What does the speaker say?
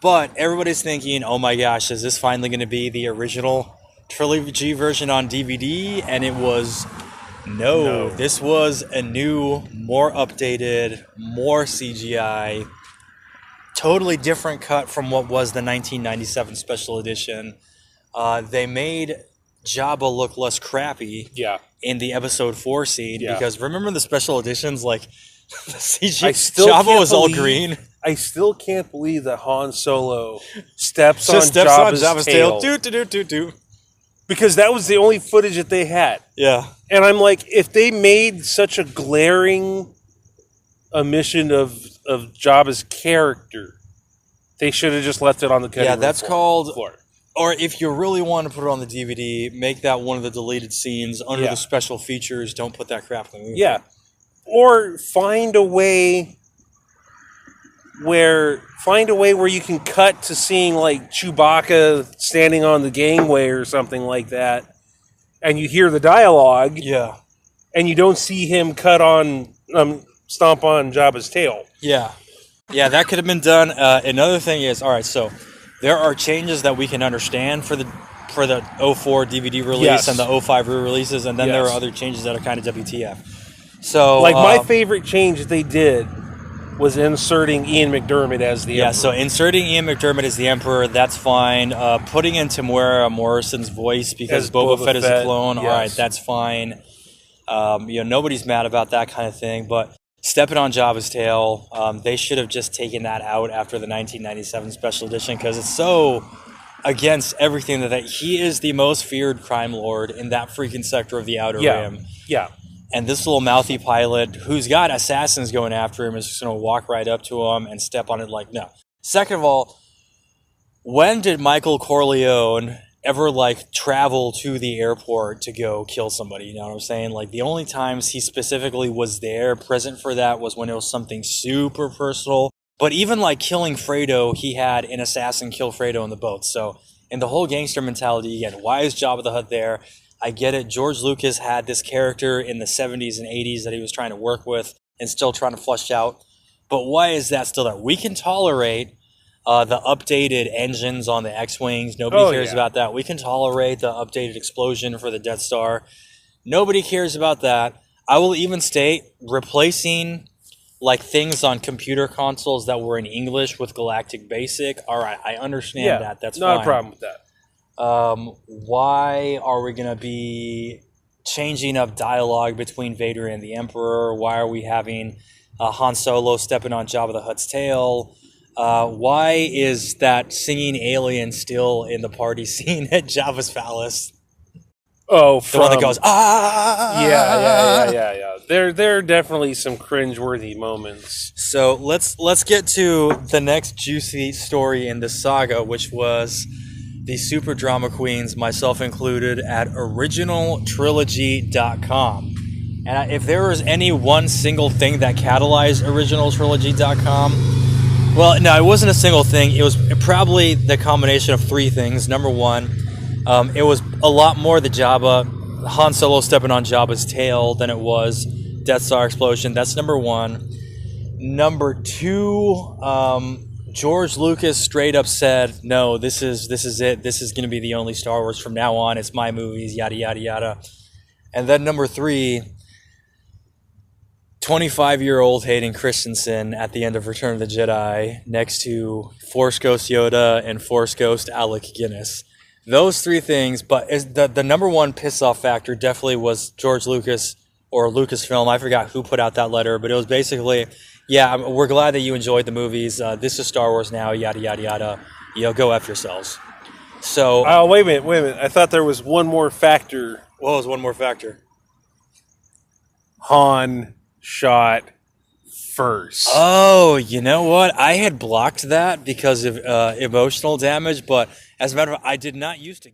But everybody's thinking, oh my gosh, is this finally going to be the original Trilogy version on DVD? And it was, no. This was a new, more updated, more CGI, totally different cut from what was the 1997 special edition. They made Jabba look less crappy in the episode 4 scene, because remember the special editions, like the CG Jabba was all green. I still can't believe that Han Solo steps on Jabba's tail. Do. Because that was the only footage that they had. Yeah. And I'm like, if they made such a glaring omission of Jabba's character, they should have just left it on the cutting room that's floor. called... Or if you really want to put it on the DVD, make that one of the deleted scenes under the special features. Don't put that crap in the movie. Yeah. Or find a way where you can cut to seeing like Chewbacca standing on the gangway or something like that, and you hear the dialogue. Yeah. And you don't see him stomp on Jabba's tail. Yeah. Yeah, that could have been done. Another thing is, all right, so there are changes that we can understand for the 04 DVD release and the 05 re-releases, and then there are other changes that are kind of WTF. So, like my favorite change they did was inserting Ian McDermott as the Emperor. Yeah, so inserting Ian McDermott as the Emperor, that's fine. Putting in Tamara Morrison's voice because Boba Fett is a clone, all right, that's fine. Nobody's mad about that kind of thing, but stepping on Jabba's tail, they should have just taken that out after the 1997 special edition because it's so against everything that he is the most feared crime lord in that freaking sector of the Outer Rim. Yeah. And this little mouthy pilot who's got assassins going after him is just going to walk right up to him and step on it like, no. Second of all, when did Michael Corleone ever, travel to the airport to go kill somebody? You know what I'm saying? Like, the only times he specifically was there, present for that, was when it was something super personal. But even, killing Fredo, he had an assassin kill Fredo in the boat. So, in the whole gangster mentality, again, why is Jabba the Hutt there? I get it. George Lucas had this character in the 70s and 80s that he was trying to work with and still trying to flush out. But why is that still there? We can tolerate the updated engines on the X-Wings. Nobody cares about that. We can tolerate the updated explosion for the Death Star. Nobody cares about that. I will even state replacing things on computer consoles that were in English with Galactic Basic. All right, I understand that. That's not fine. a problem with that. Why are we going to be changing up dialogue between Vader and the Emperor? Why are we having Han Solo stepping on Jabba the Hutt's tail? Why is that singing alien still in the party scene at Jabba's palace? Oh, the one that goes, ah! Yeah. There are definitely some cringeworthy moments. So let's get to the next juicy story in this saga, which was the super drama queens, myself included, at originaltrilogy.com. And if there was any one single thing that catalyzed originaltrilogy.com, well, no, it wasn't a single thing. It was probably the combination of three things. Number one, it was a lot more the Jabba, Han Solo stepping on Jabba's tail than it was Death Star explosion. That's number one. Number two, George Lucas straight up said, no, this is it. This is going to be the only Star Wars from now on. It's my movies, yada, yada, yada. And then number three, 25-year-old Hayden Christensen at the end of Return of the Jedi next to Force Ghost Yoda and Force Ghost Alec Guinness. Those three things, but the number one piss-off factor definitely was George Lucas or Lucasfilm. I forgot who put out that letter, but it was basically... yeah, we're glad that you enjoyed the movies. This is Star Wars now, yada, yada, yada. Go F yourselves. So... oh, wait a minute. I thought there was one more factor. What was one more factor? Han shot first. Oh, you know what? I had blocked that because of emotional damage, but as a matter of fact, I did not used to...